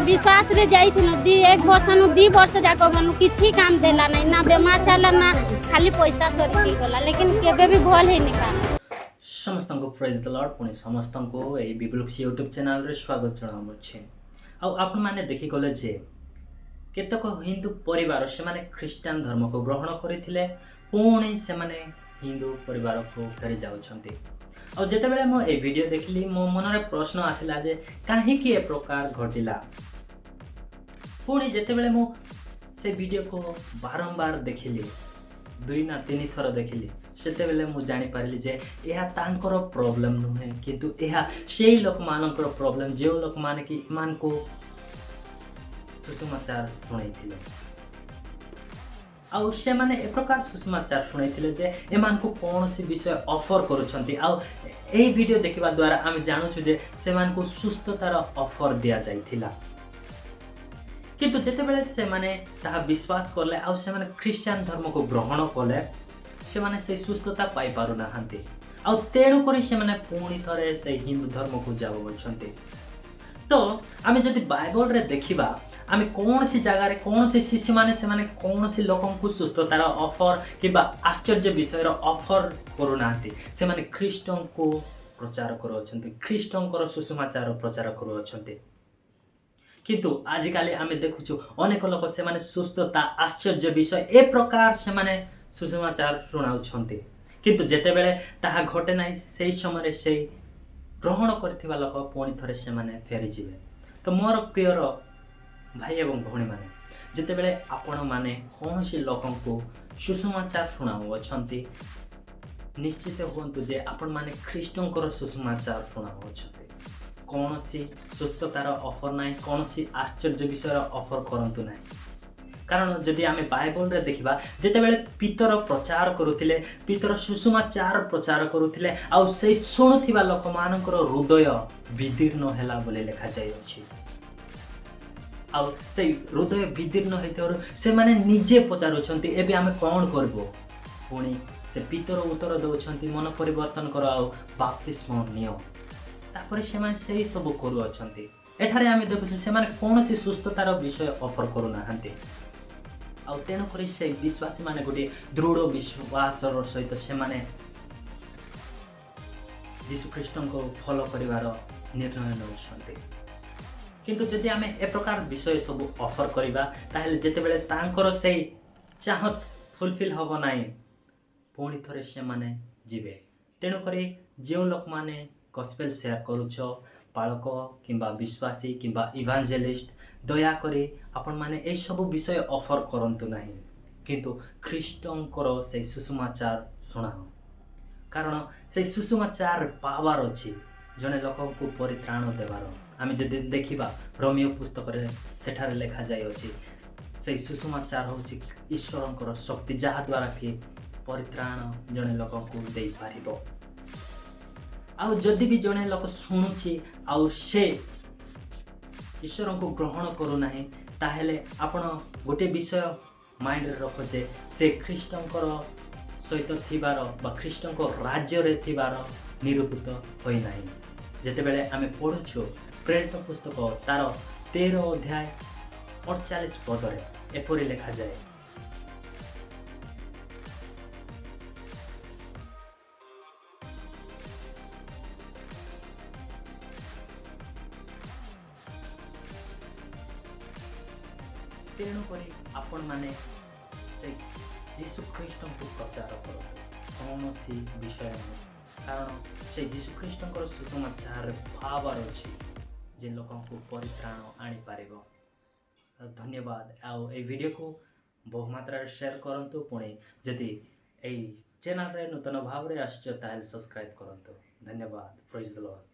विश्वास रे जाइथिनु एक वर्ष नु 2 वर्ष जाक गनु किछि काम देला नै ना बेमार चला ना खाली पैसा सरी गला लेकिन केबे भी भल हे नि पा समस्त को प्रेज द लॉर्ड पुणी समस्त को ए बिबलक्स यूट्यूब चैनल रे स्वागत जणाउछि आ आपण माने देखि गले जे केतक हिंदू परिवार से माने ख्रिस्टियन धर्म को ग्रहण करिथिले पुणी से माने हिंदू परिवार को फेरी जाउछंती और जेते बेले मो ए वीडियो देखली मो मन रे प्रश्न आसिला जे काहे कि ए प्रकार घटिला पुणी जेते बेले मो से वीडियो को बारंबार देखिली 2 ना 3 थर देखिली सेते बेले मु जानि पारली जे एहा तांकर प्रॉब्लम नुहे किंतु एहा सेही लोक मानकर प्रॉब्लम जे लोक माने कि ईमान को सुसमाचार सुनाइथिले आउ से माने ए प्रकार सुसमाचार सुनाइथिले जे एमान को कोनोसी विषय ऑफर करूछंती आउ एही वीडियो देखिबा द्वारा आमे जानु छु जे सेमान को सुस्थतार ऑफर दिया जाइथिला किंतु जेते बेले से माने ताहा विश्वास करले आउ से माने ख्रिस्टियन धर्म को ग्रहण करले से माने से सुस्थता पाई पारु नाहंती आउ तेणु करी से माने पुणी थरे से हिंदू धर्म को जाव बोलछंती तो आमे जदि बाइबल रे देखिबा आमे कौन सी जगह रे कौन सी शिष्य माने से माने कौन सी लोकन को सुस्थतार ऑफर किबा आश्चर्य विषय रो ऑफर करू नाहंती से माने ख्रिस्टन को प्रचार करू अछंती ख्रिस्टन को सुसमाचार प्रचार करू अछंती किंतु आजिकाली आमे देखुछु अनेक लोक से माने सुस्थता आश्चर्य विषय ए प्रकार से माने सुसमाचार सुनाउ छंती किंतु जेते बेले ताहा घटे नाही सेही समय से ग्रहण करथिबा लोक पुणी थरे से माने फेरी जिवे तो मोर प्रियर भाई एवं भौणी माने जेते बेले आपण माने कोनोसी लोकन को सुसमाचार सुनाउ अछंती निश्चित होंतु जे आपण माने ख्रिस्टन को सुसमाचार सुनाउ अछंती कोनोसी सुस्थतार ऑफर नाही कोनोसी आश्चर्य विषय ऑफर करंतु नाही कारण जदि आमे बाइबल रे देखिबा जेते बेले पितर प्रचार करूथिले पितर सुसमाचार प्रचार करूथिले आ से सुनुथिबा लोक मानकर हृदय विदीर्ण हैला बोले लिखा जाय अछि आ से हृदय विदीर्ण हेतोर से माने निजे पचारुछंती एबे आमे कोन करबो पुणी से पितर उत्तर दउछंती मन परिवर्तन कर आ बपतिस्मा नियो तापर से माने सेही सब करू अछंती एठारे आमे देखुछु से माने कोनोसी सुस्थतार विषय ऑफर करू नाहंती आ तेणु करी से विश्वासी माने गोटे दृढ़ विश्वास सहित से माने जीशु ख्रिस्टन को फॉलो करिवार निर्णय नउछंती किंतु जदि आमे ए प्रकार विषय सब ऑफर करिबा ताहेले जेते बेले तांकर से चाहत फुलफिल होबो नाही पुणी थरे से माने जिवे तेणु करी जे लोक माने गॉस्पेल शेयर करूछो पालक किंबा विश्वासी किंबा इवांजेलिस्ट दया करी आपण माने ए सब विषय ऑफर करंतु नाही किंतु ख्रिस्टन को से सुसमाचार सुनाओ कारण से सुसमाचार पावर अछि जने लोक को परित्राण देवार आमे जदि देखिबा रोमियो पुस्तक रे सेठारे लिखा जाय अछि से सुसमाचार होछि ईश्वरन शक्ति जहा द्वारा कि परित्राण जने लोक को देई पारिबो आ जदि भी जने लोक सुनुछि आ से ईश्वर को ग्रहण करू नाही ताहेले आपण गोटे विषय माइंड रे रखो जे से ख्रिस्टन सहित थिबार बा ख्रिस्टन को राज्य रे थिबार निरूपित होई नाही जेते बेले आमे पढुछु प्रेरित पुस्तक तार 13 अध्याय 48 पद रे एपरि लिखा जाय तेणु करी आपण माने से जीशु ख्रिस्टन को प्रचार करो कौनसी विषय कारण से जीशु ख्रिस्टन को सुसमाचार पावर अछि जे लोकन को परित्राण आनी पारिबो धन्यवाद आउ ए वीडियो को बहु मात्रा रे शेयर करंतु पुणी जदि ए चैनल रे नूतन भाव रे आश्चर्य ताल सब्सक्राइब करंतु धन्यवाद प्रेज द लॉर्ड।